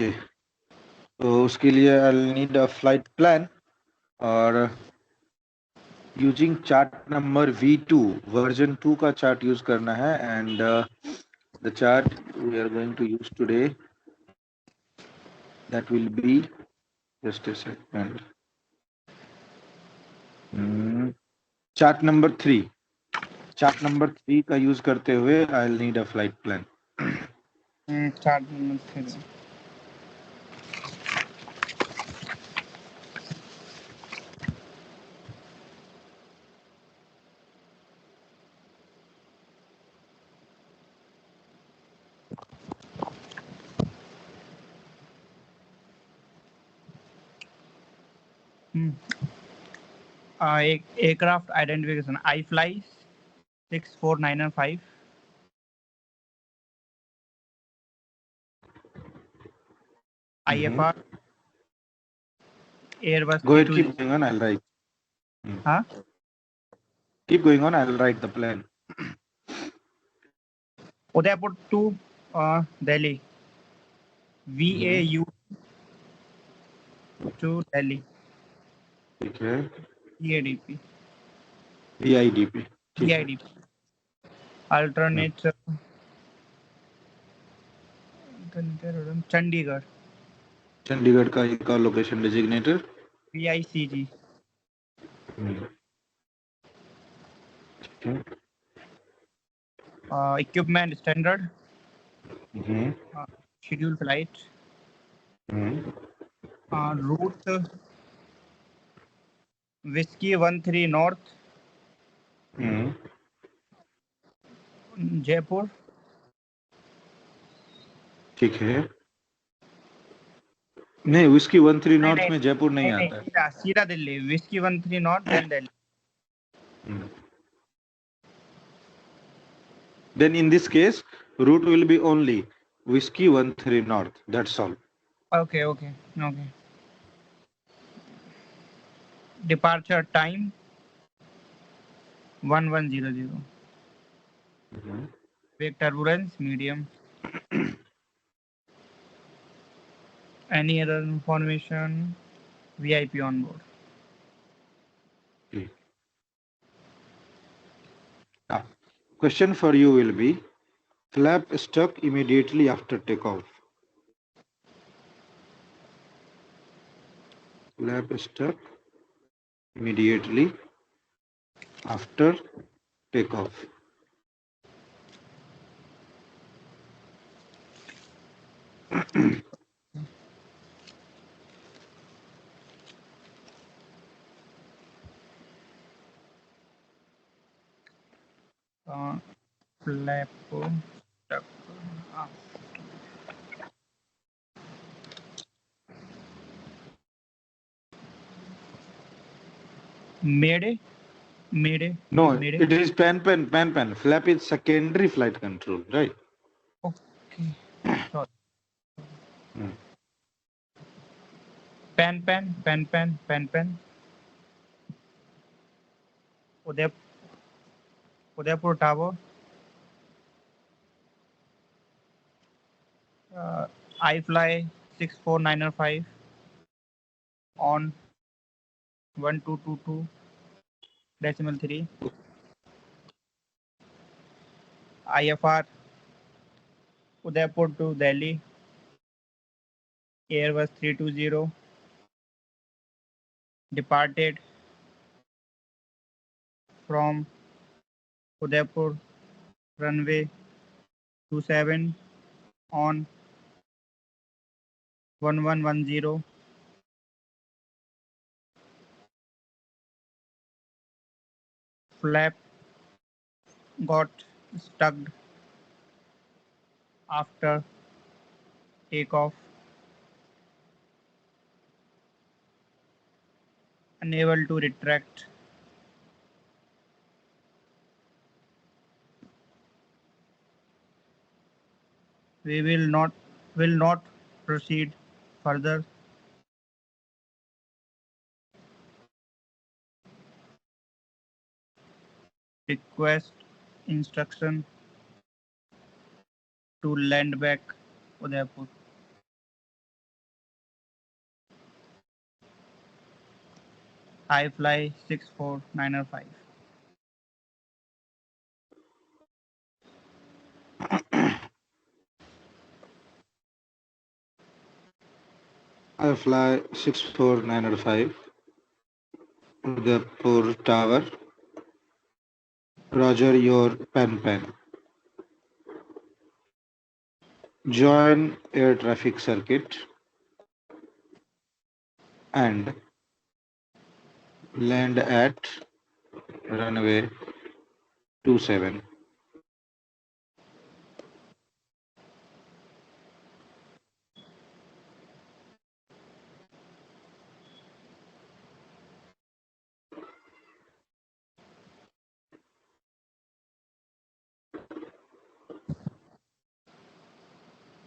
तो उसके लिए I need a flight plan और using chart number V2 version 2 का चार्ट यूज करना है and the chart we are going to use today that will be just a second chart number 3 chart number 3 का use करते हुए I will need a flight plan chart number 3 एक aircraft identification I fly 64905 IFR Airbus go ahead 320 keep going on I'll write huh keep going on I'll write the plan Udaipur to Delhi VAU to Delhi ठीक है EADP VIDP ठीक है EIDP alternate Chandigarh Chandigarh का एक और location डेजिग्नेटर VICG ठीक है equipment standard schedule flight route Whiskey 13 North Jaipur ठीक है नहीं विस्की 13 नॉर्थ में जयपुर नहीं आता है सीधा Delhi Whiskey 13 North then Delhi then in this case route will be only whiskey 13 north that's all okay departure time 1100 wake turbulence medium any other information VIP on board now question for you will be flap stuck immediately after takeoff flap stuck immediately after takeoff flap stuck Mayday no it is pan flap is secondary flight control right okay sorry pan Udaipur Tower I fly 64905 on 1222.3 IFR Udaipur to Delhi Airbus 320 departed from Udaipur runway 27 on 1110 flap got stuck after takeoff unable to retract we will not proceed further request instruction to land back Udaipur I fly 64905. I fly 64905, Udaipur Tower. Roger, your pen. Join air traffic circuit and land at runway 27.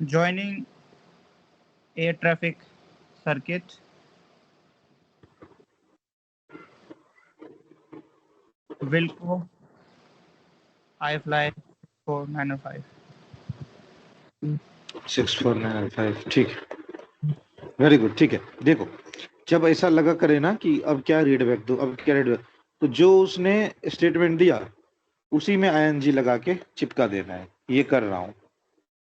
Joining air traffic circuit. Wilco. I fly 4905. 64905, ठीक है, very good, ठीक है। देखो, जब ऐसा लगा करे ना कि अब क्या रीडबैक दो, अब क्या रीडबैक, तो जो उसने स्टेटमेंट दिया उसी में आईएनजी लगा के चिपका देना है। ये कर रहा हूँ,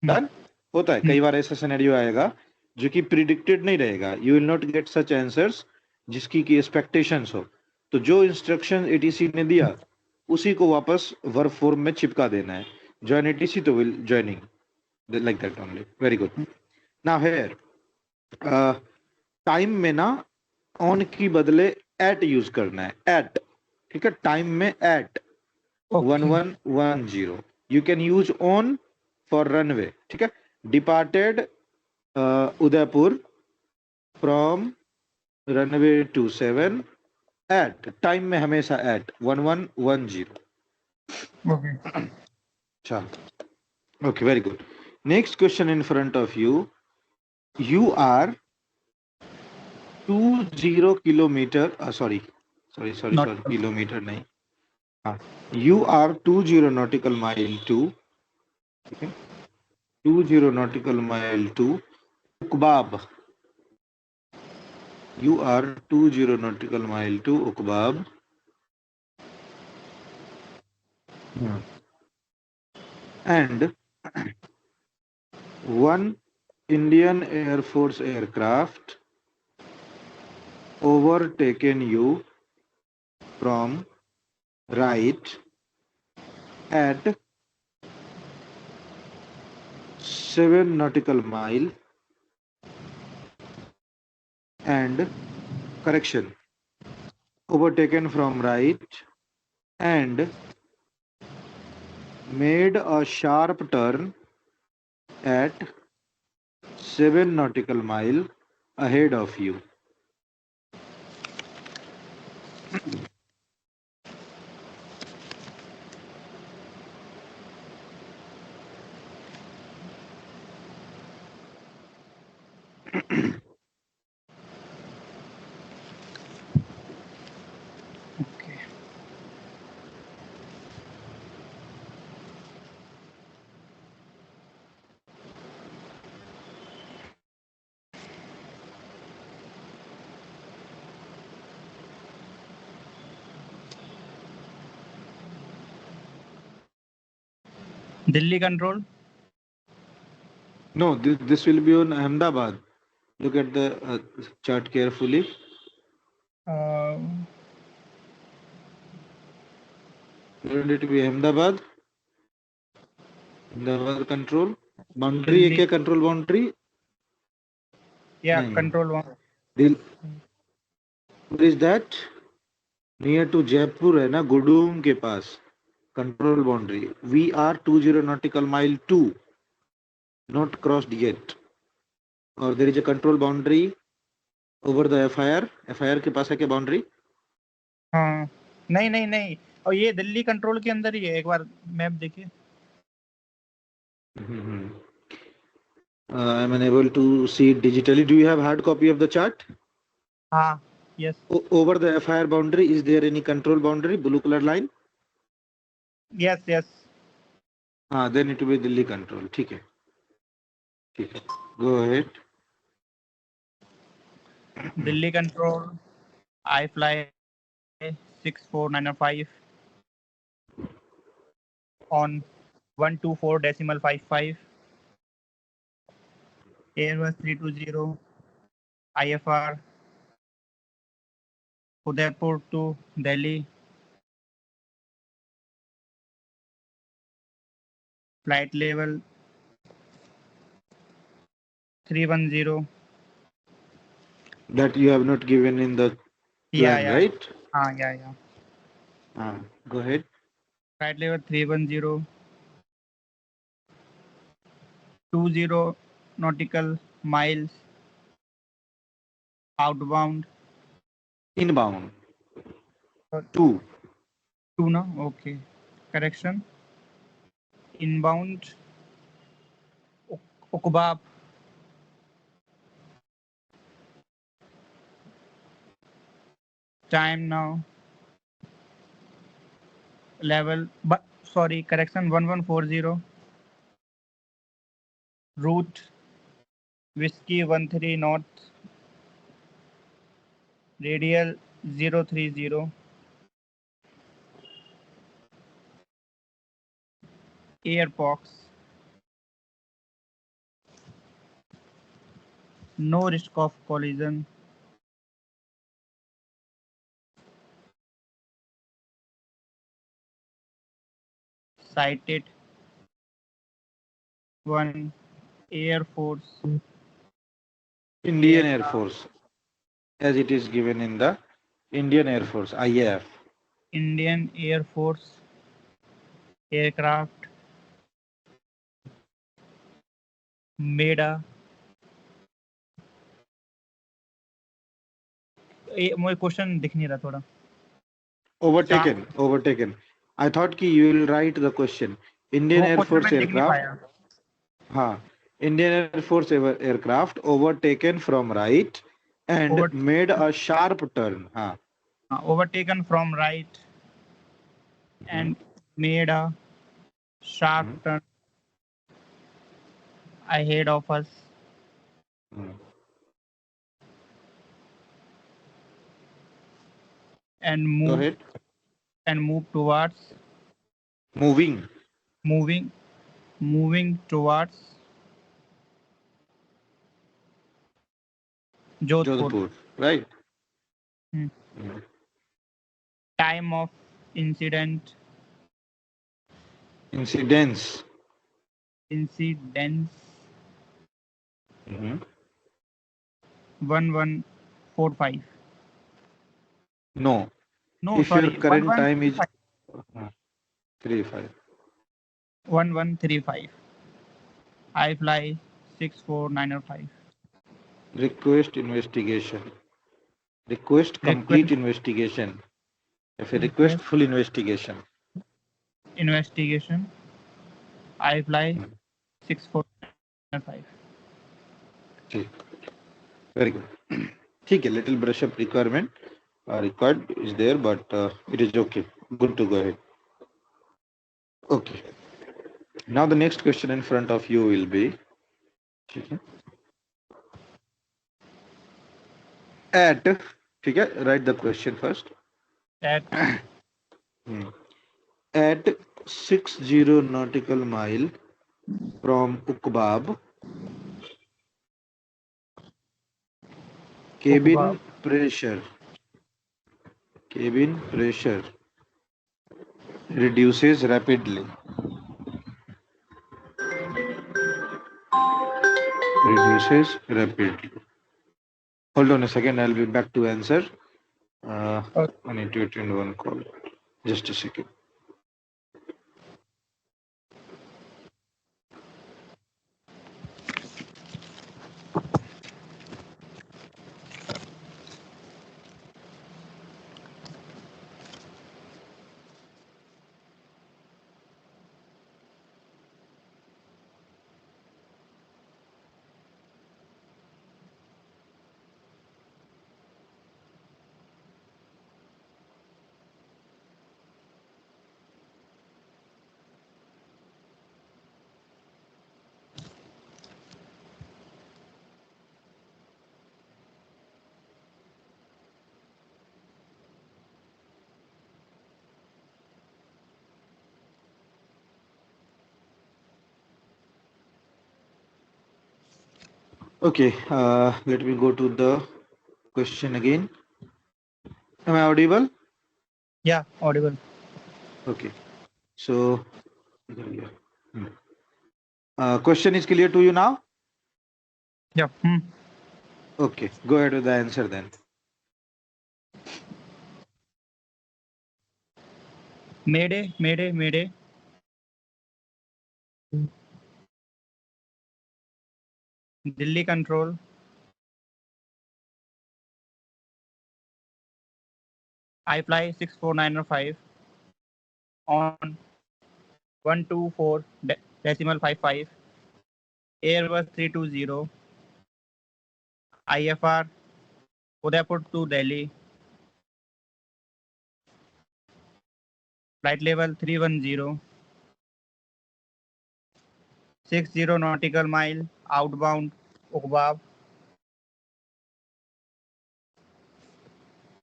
डन। होता है कई बार ऐसा सिनेरियो आएगा जो कि प्रिडिक्टेड नहीं रहेगा, you will not get such answers जिसकी की एक्सपेक्टेशंस हो, तो जो इंस्ट्रक्शन एटीसी ने दिया उसी को वापस वर्ब फॉर्म में चिपका देना है। जॉइन एटीसी तो will joining like that only, very good. Now here time में ना ऑन की बदले एट यूज करना है, एट, ठीक है, टाइम में at 1110। You can use on for runway, ठीक है। Departed Udaipur from runway 27 at, time में हमेशा एट 1110। Okay. अच्छा, okay, very good. Next question in front of you. You are 20 kilometer, sorry, Not kilometer nahi. You are 20 nautical mile to, okay, 20 nautical mile to Ukbab. You are 20 nautical mile to Ukbab. And one Indian Air Force aircraft overtaken you from right at 7 nautical mile and, correction, overtaken from right and made a sharp turn at 7 nautical mile ahead of you. okay. Delhi control. No, this will be on Ahmedabad. Look at the chart carefully. Wouldn't it be Ahmedabad? Ahmedabad control. Boundary Delhi. है क्या, control boundary? Yeah, नहीं. control one. Where is that? Near to Jaipur है ना, गुडूम के पास. Control boundary. We are 20 nautical mile to, not crossed yet. Or there is a control boundary over the FIR. FIR के पास है क्या boundary? हाँ, नहीं, और ये दिल्ली कंट्रोल के अंदर ही है, एक बार मैप देखिए। I'm unable to see it digitally. Do you have hard copy of the chart? हाँ, yes. Over the FIR boundary, is there any control boundary, blue color line? Yes. Then it will be Delhi control. ठीक है. Go ahead. Delhi control. I fly 64905 on 124.55. Airbus 320 IFR Udaipur to Delhi. Flight level 310. That you have not given in the plan, Yeah. right? Yeah. Go ahead. Flight level 310. 20 nautical miles outbound. Inbound. Uh, 2. 2 no? Okay. Correction. Inbound. Ukbab. Time now. Level. But sorry. Correction. 1140. Route. Whiskey 13 north. Radial 030. Airbox. No risk of collision. Sighted. 1 Air Force Indian Air aircraft. Force, as it is given in the Indian Air Force, IAF. Indian Air Force aircraft. मेडा मुझे question दिख नहीं रहा थोड़ा. Overtaken. I thought कि you will write the question. Indian वो Air question Force मैं दिख नहीं aircraft. पाया. हाँ. Indian Air Force aircraft overtaken from right and Over, made a sharp turn. हाँ. overtaken from right and made a sharp turn ahead of us and Go move ahead. towards Moving. moving towards Jodhpur. Jodhpur. Right. Hmm. Time of incident. Incidents. Incidents 1145. No. No, If your sorry, current time is 1135. 3-5. 1135. I fly 64905. Request investigation. Request Request complete investigation. If a request request full investigation. investigation. I fly 64905. ठीक. Very good. ठीक है. Little brush up requirement required is there, but it is okay. Good to go ahead. Okay. Now the next question in front of you will be. ठीक है. At. ठीक है. Write the question first. At 60 nautical mile from Ukbab, cabin pressure reduces rapidly. Hold on a second, I'll be back to answer. I need to attend one call. Just a second. Okay, let me go to the question again. Am I audible? Yeah, audible. Okay, so question is clear to you now? Yeah. Okay, go ahead with the answer then. Mayday, mayday, mayday. Delhi control. I fly 64905 on 124 decimal 55. Airbus 320. IFR Udaipur to Delhi. Flight level 310. 60 nautical mile outbound Ukbab.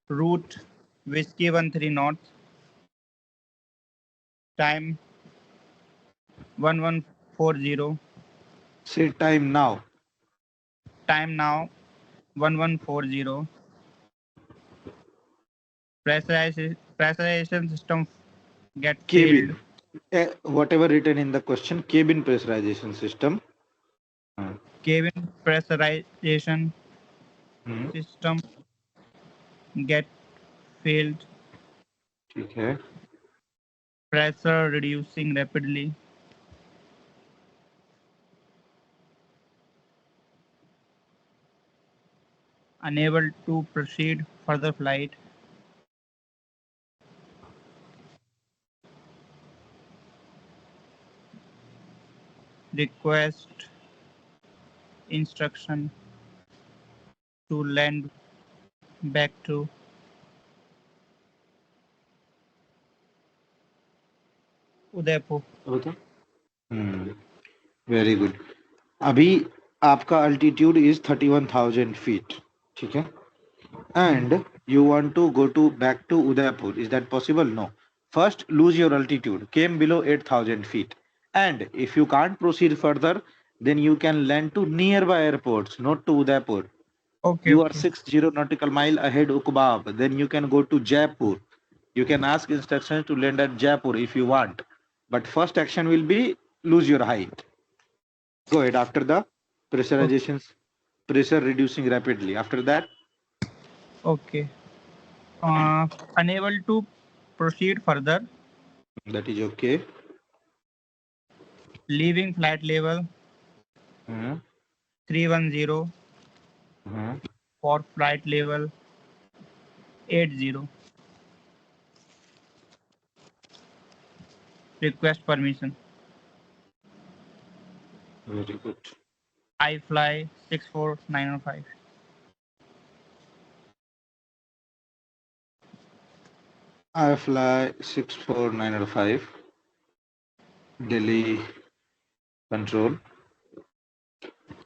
Route Whiskey 13 North. Time 1140. Say time now. Time now 1140. Pressurization system get failed. Cabin. Whatever written in the question, cabin pressurization system. Cabin pressurization Hmm. system get failed. ठीक है. Pressure reducing rapidly. Unable to proceed further flight. Request instruction to land back to Udaipur. Very good. अभी आपका altitude is 31,000 feet. ठीक है. And you want to go to back to Udaipur. Is that possible? No. First, lose your altitude. Came below 8,000 feet. And if you can't proceed further, then you can land to nearby airports, not to Udaipur. Okay, You are okay. 60 nautical mile ahead Ukbab. Then you can go to Jaipur. You can ask instructions to land at Jaipur if you want. But first action will be lose your height. Go ahead. After the pressurizations, pressure reducing rapidly. After that, Okay. Unable to proceed further. that is okay. Leaving flight level 310 for flight level 80. Request permission. Very good. I fly 64905. I fly 64905. Delhi control.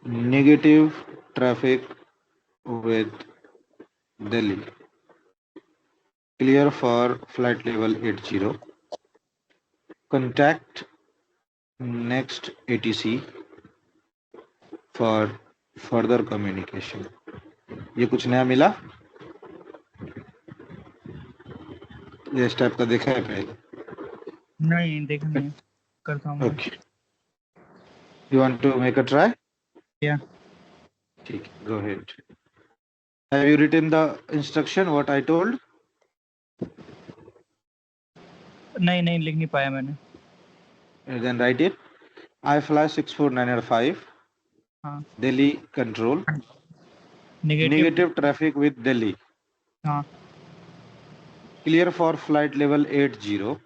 Negative traffic with Delhi. Clear for flight level 80. Contact next ATC for further communication. ये कुछ नया मिला? ये इस type का देखा है पहले? नहीं देखा नहीं करता हूँ. Okay. You want to make a try? Yeah. ठीक, go ahead. Have you written the instruction what I told? नहीं लिख नहीं पाया मैंने. Then write it. I fly 64905. हाँ. Delhi control. Negative traffic with Delhi. हाँ. Clear for flight level 80.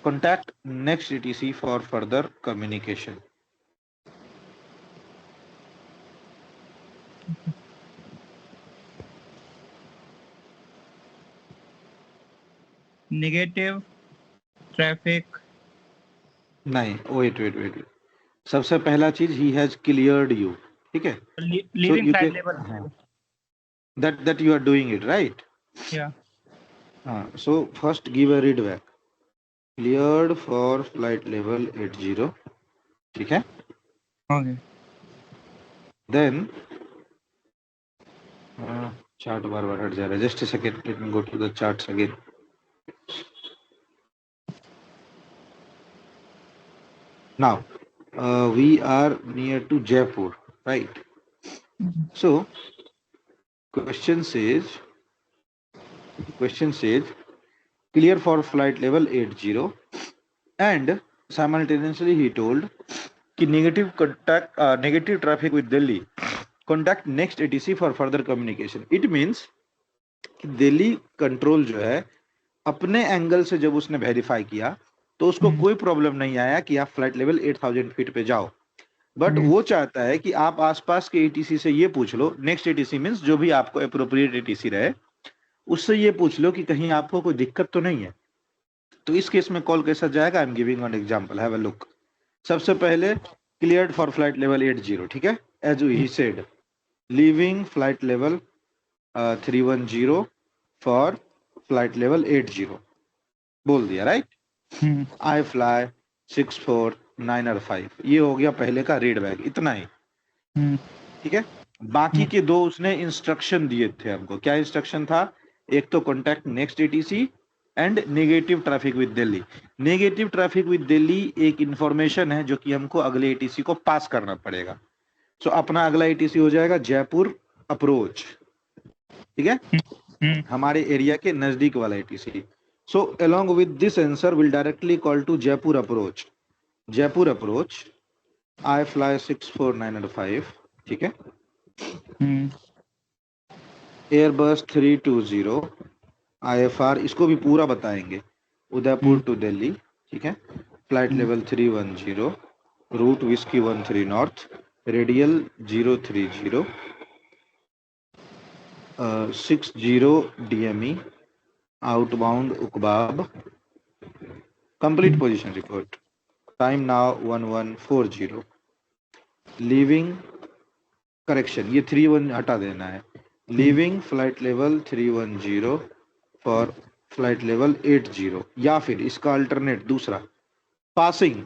Contact next ATC for further communication. Negative traffic. नहीं, wait. सबसे पहला चीज he has cleared you. ठीक है? Leaving flight level. That you are doing it, right? Yeah. So first give a read back. Cleared for flight level 80. ठीक है? Okay. Then chart बार बार हट जा रहा है, just a second, let me go to the charts again. Now, we are near to Jaipur, right? So, question says, clear for flight level 80, and simultaneously he told कि negative traffic with Delhi, contact next ATC for further communication. It means कि Delhi control जो है अपने angle से जब उसने verify किया तो उसको कोई प्रॉब्लम नहीं आया कि आप फ्लाइट लेवल 8000 फीट पे जाओ. बट वो चाहता है कि आप आसपास के एटीसी से ये पूछ लो, नेक्स्ट एटीसी मींस जो भी आपको अप्रोप्रिएट एटीसी रहे, उससे ये पूछ लो कि कहीं आपको कोई दिक्कत तो नहीं है. तो इस केस में कॉल कैसा जाएगा, I am giving one example, have a look. सबसे पहले क्लियर्ड फॉर फ्लाइट लेवल 80, ठीक है, as he said, leaving flight level 310 for flight level 80, बोल दिया, राइट. आई फ्लाई 64905, ये हो गया पहले का रीड बैग, इतना ही, ठीक है. बाकी के दो उसने इंस्ट्रक्शन दिए थे हमको. क्या इंस्ट्रक्शन था? एक तो contact next ATC and negative traffic with Delhi. Negative traffic with Delhi एक इंफॉर्मेशन है जो कि हमको अगले एटीसी को पास करना पड़ेगा. सो अपना अगला एटीसी हो जाएगा जयपुर अप्रोच, ठीक है, हमारे एरिया के नजदीक वाला ATC. So along with this answer will directly call to Jaipur approach. Jaipur approach I fly 64905, ठीक है, एयरबस 320 IFR, इसको भी पूरा बताएंगे, उदयपुर टू दिल्ली, ठीक है, flight level 310, route whiskey 13 north, radial 030, 60 DME, outbound उकबाब, complete position report, time now 1140, leaving, correction, ये 31 हटा देना है, leaving flight level 310 for flight level 80, या फिर इसका अल्टरनेट दूसरा, passing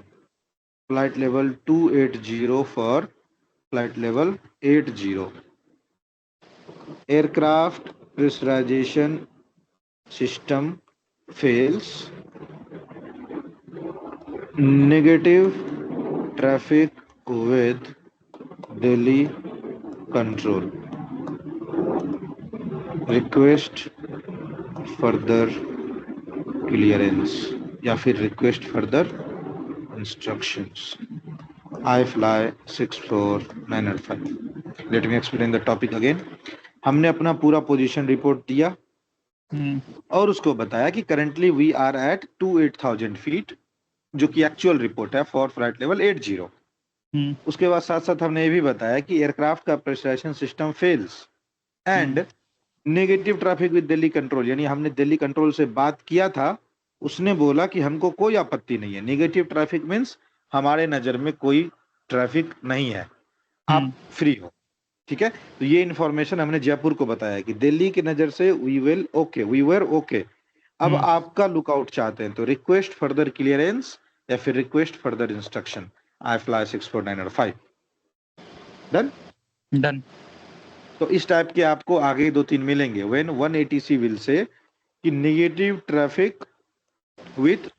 flight level 280 for flight level 80, aircraft pressurisation system fails, negative traffic with Delhi control, request further clearance, या फिर request further instructions. I fly 64905. Let me explain the topic again. हमने अपना पूरा position report दिया और उसको बताया कि currently we are at 28,000 feet, जो कि एक्चुअल रिपोर्ट है फॉर फ्लाइट लेवल 80. उसके बाद साथ साथ हमने ये भी बताया कि एयरक्राफ्ट का pressurisation system fails and negative traffic with Delhi control, यानी हमने दिल्ली कंट्रोल से बात किया था, उसने बोला कि हमको कोई आपत्ति नहीं है. नेगेटिव ट्रैफिक मीन्स हमारे नजर में कोई ट्रैफिक नहीं है, आप फ्री हो, ठीक है. तो ये इंफॉर्मेशन हमने जयपुर को बताया कि दिल्ली की नजर से वी वर ओके. अब आपका लुकआउट चाहते हैं तो रिक्वेस्ट फर्दर क्लियरेंस या फिर रिक्वेस्ट फर्दर इंस्ट्रक्शन, आई फ्लाई 64905. डन. तो इस टाइप के आपको आगे 2-3 मिलेंगे. व्हेन 180 विल से कि नेगेटिव ट्रैफिक विथ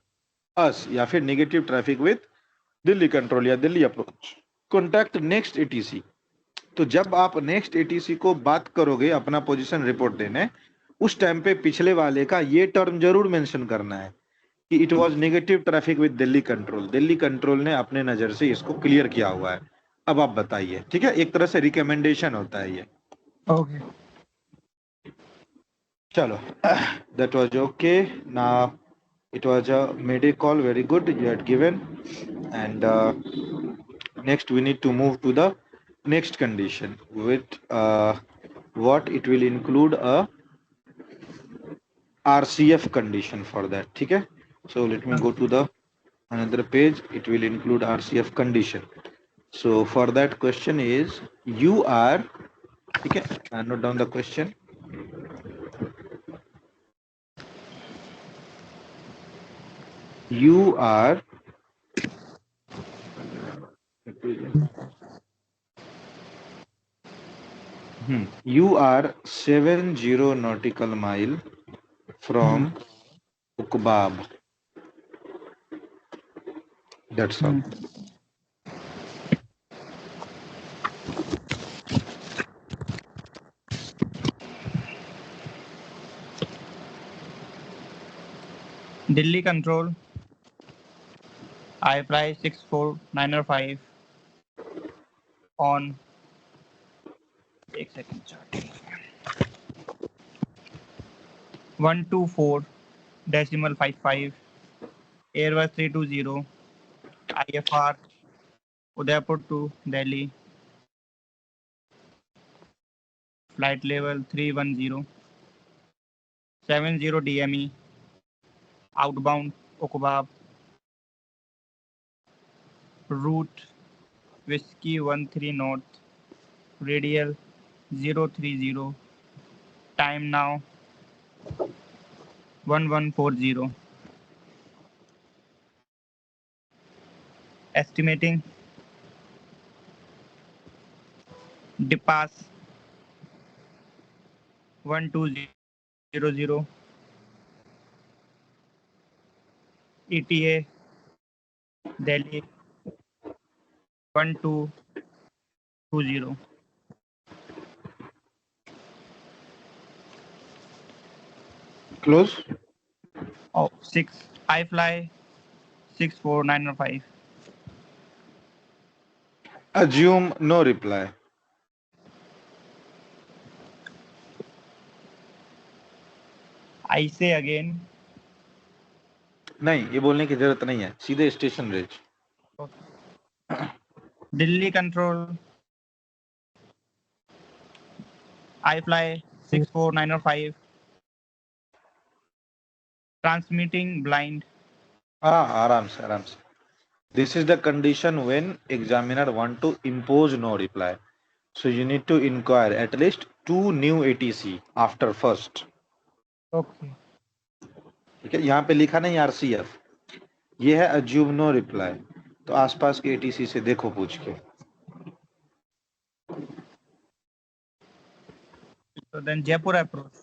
अस, या फिर negative traffic with Delhi control या Delhi approach, contact next ATC. तो जब आप नेक्स्ट एटीसी को बात करोगे अपना पोजीशन रिपोर्ट देने, उस टाइम पे पिछले वाले का ये टर्म जरूर मेंशन करना है कि it was negative traffic with Delhi control. Delhi control ने अपने नजर से इसको क्लियर किया हुआ है. अब आप बताइए, ठीक है, एक तरह से रिकमेंडेशन होता है ये. ओके, चलो, that was okay. Now it was a mayday call, very good you had given, and next we need to move to the next condition with what it will include a RCF condition for that, ठीक है. So let me go to the another page, it will include RCF condition. So for that question is you are, ठीक है, note down the question. You are You are 70 nautical mile from Ukbab. That's all. Delhi control. I fly 64905 on. एक second chart. 124.55. Airbus 320. IFR Udaipur to Delhi. Flight level 310. 70 DME. Outbound Ukbab. Route Whiskey 13 North. Radial 030. Time now 1140. Estimating depass 1200. ETA Delhi 1220. Close. Oh, 6. I fly 64905. Assume no reply. I say again. नहीं, ये बोलने की जरूरत नहीं है, सीधे station raise. Delhi control. I fly 64905. Transmitting blind. आराम से, आराम से. This is the condition when examiner want to impose no reply. So you need to inquire at least 2 new ATC after first. Okay. ठीक है, यहाँ पे लिखा नहीं RCF, ये है assume no reply. तो आसपास के ATC से देखो पूछ के. So then Jaipur approach.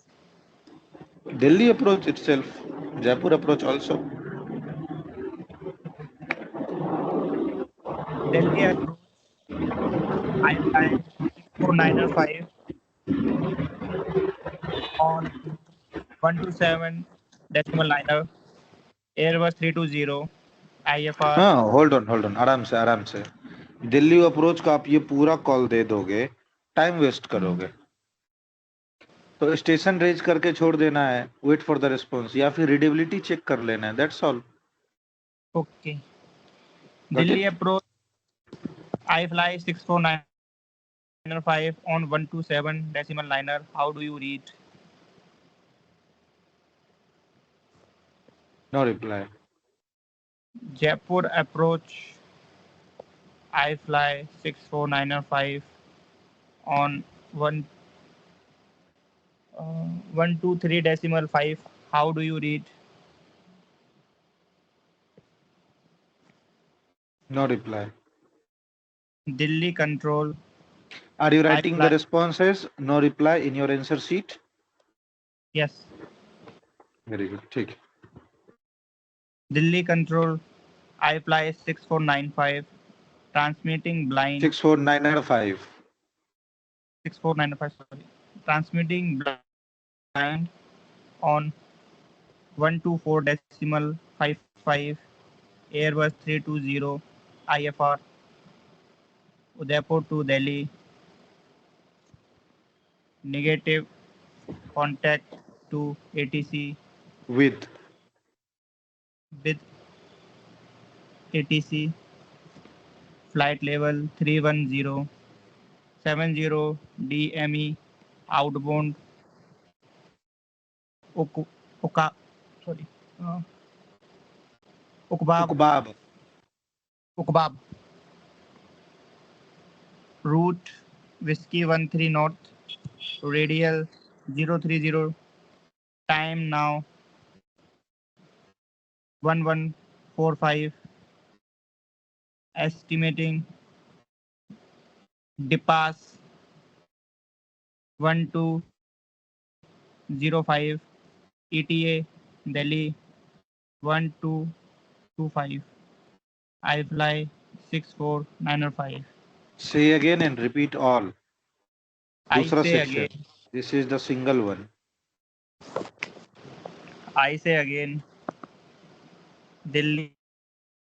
Delhi approach itself, Jaipur approach also. Delhi approach. I fly 64905 on 127 decimal liner. Airbus 320. IFR. हाँ, होल्ड ऑन, आराम से, आराम से. दिल्ली अप्रोच का आप ये पूरा कॉल दे दोगे, टाइम वेस्ट करोगे. तो स्टेशन रेज करके छोड़ देना है, वेट फॉर द रिस्पॉन्स, या फिर रीडेबिलिटी चेक कर लेना है. That's all. Okay. Delhi approach. I fly 64905 on 127 decimal liner. How do you read? No reply. Jaipur approach. I fly 64905 on 123 decimal 5. How do you read? No reply. Delhi control. Are you writing the fly- responses no reply in your answer sheet? Yes. Very good. ठीक. Delhi control. I fly 6495. Transmitting blind. 64905. 6495. Sorry. Transmitting blind on 124 decimal 55. Airbus 320. IFR. Udaipur to Delhi. Negative contact to ATC With with ATC flight level 310 70 DME outbound Ukbab Ukbab. route Whiskey 13 North radial 030 time now 1145 estimating depass 1205 ETA Delhi 1225 I fly 64905. Say again and repeat all. I दूसरा say section. again. This is the single one. I say again. Delhi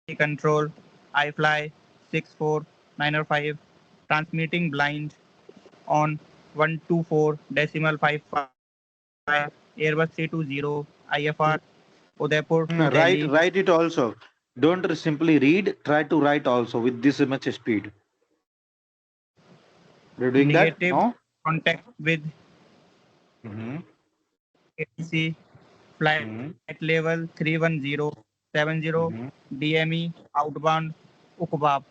control. I fly 64905. Transmitting blind on 124.55. Airbus C20 IFR Udaipur to Delhi. Write it also. Don't simply read. Try to write also with this much speed. You're doing that? Negative No? contact with Mm-hmm. ATC flight level 31070 Mm-hmm. DME outbound Ukbab.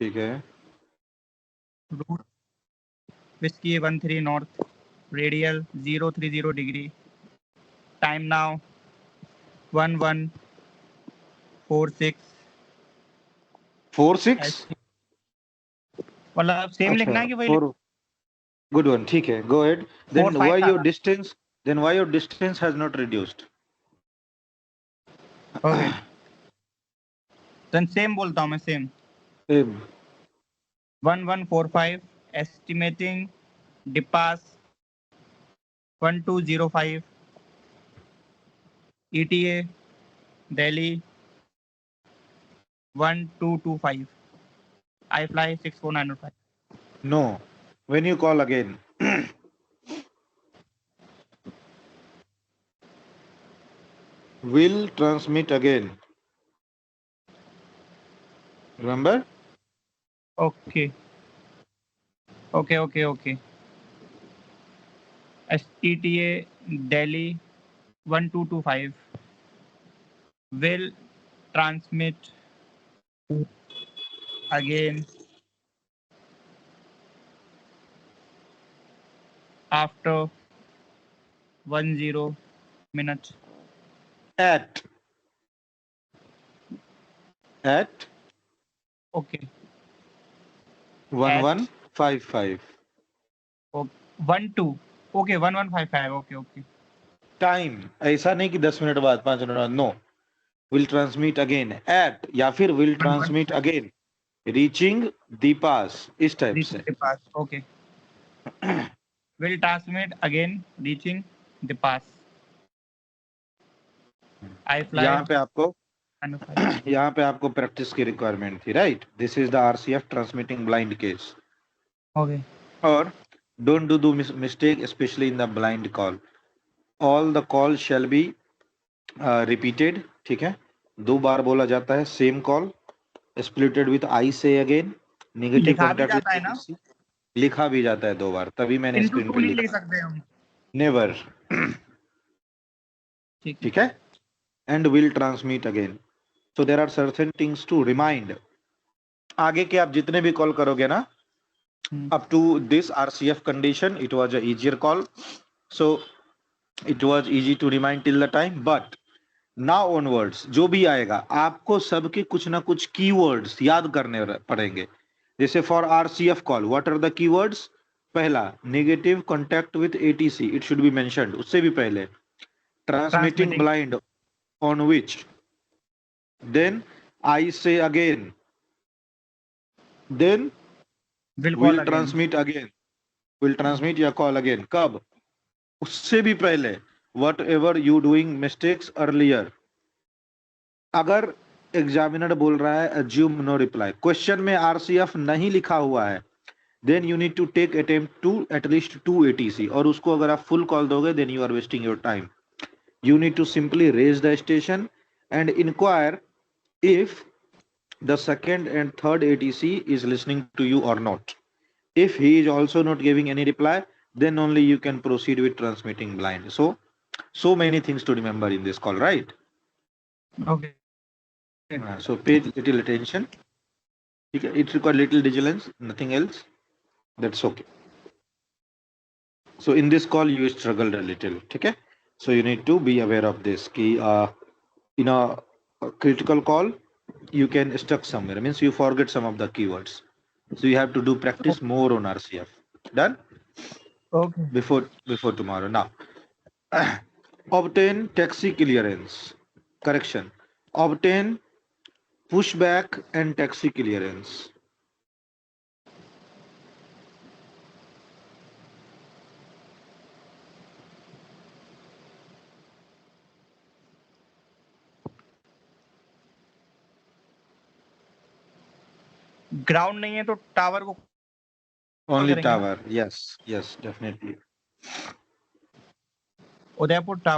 ठीक है. Route Whiskey 13 North. Radial 030 degree. Time now 1146. 4-6. मतलब same लिखना है कि वही 4. Good one. ठीक है. Go ahead. Then 45 why था your ना? distance? Then why your distance has not reduced? Okay. Then same बोलता हूँ मैं same. 1145 estimating depass 1205 ETA Delhi 1225 I fly 64905. No. When you call again. Will transmit again. Remember? Okay. ETA Delhi 1225 will transmit again after 10 minutes. At. Okay. 1155. Okay. 12. Okay, 1155. Okay. Time ऐसा नहीं कि 10 minute बाद 5 minute बाद. नो. Will transmit again at या फिर will transmit 1155. Again reaching the pass इस type Reaching से. the pass. Okay. Will transmit again reaching the pass. I fly यहाँ पे आपको 105. यहाँ पे आपको प्रैक्टिस की रिक्वायरमेंट थी, right? This is the RCF transmitting blind case. Okay. और don't do mistake especially in the blind call. All the call shall be repeated. ठीक है, 2 बार बोला जाता है same call. Splitted with I say again. Negative लिखा भी contact जाता है विथ ना? एटीसी. लिखा भी जाता है 2 बार, तभी मैंने Into स्क्रीन 2 पे नहीं लिखा. लिख सकते हम. नेवर. ठीक है. ठीक है. And will transmit again. So there are certain things to remind. आगे के आप जितने भी कॉल करोगे ना, up to this RCF condition, it was a easier call, so it was easy to remind till the time. But now onwards जो भी आएगा आपको सबके कुछ ना कुछ कीवर्ड्स याद करने पड़ेंगे. जैसे for RCF call what are the keywords? पहला, negative contact with ATC, it should be mentioned. उससे भी पहले, transmitting Transmitting. Blind on which, then I say again, then Will call will again. Transmit again. Will transmit या call again. कब? उससे भी पहले, whatever you doing mistakes earlier. अगर examiner बोल रहा है अज्यूम नो रिप्लाई, क्वेश्चन में आरसीएफ नहीं लिखा हुआ है, then you need to take attempt to at least 2 ATC. और उसको अगर आप फुल कॉल दोगे, then you are wasting your time. You need to simply raise the station and inquire if the second and third ATC is listening to you or not. If he is also not giving any reply, then only you can proceed with transmitting blind. So many things to remember in this call, right? Okay. So pay little attention. It requires little vigilance, nothing else. That's okay. So in this call you struggled a little. Okay? So you need to be aware of this. In a critical call, you can stuck somewhere. Means you forget some of the keywords. So you have to do practice more on RCF. Done? Okay. before tomorrow. Now, obtain taxi clearance. Correction. Obtain pushback and taxi clearance. Ground नहीं है तो tower को Only करेंगे ना? tower. Yes, definitely. Udaipur tower